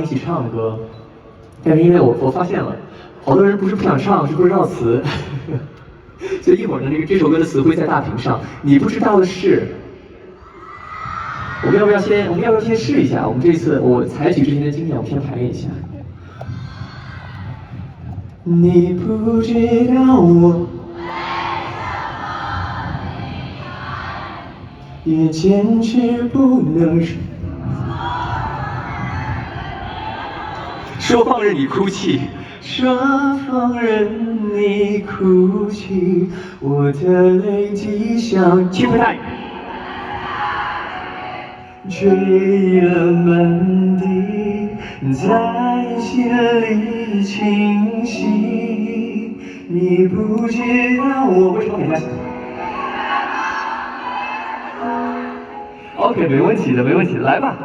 一起唱的歌，但是因为我发现了，好多人不是不想唱，是不知道词。所以一会儿呢，这首歌的词汇在大屏上。你不知道的是，我们要不要先试一下？我们这次我采取之前的经验，我们先排练一下。你不知道我也坚持不能说放任你哭泣，说放任你哭泣，我的泪滴像听不太，坠了满地，在心里清晰。你不知道我为什么给他？OK， 没问题的，来吧。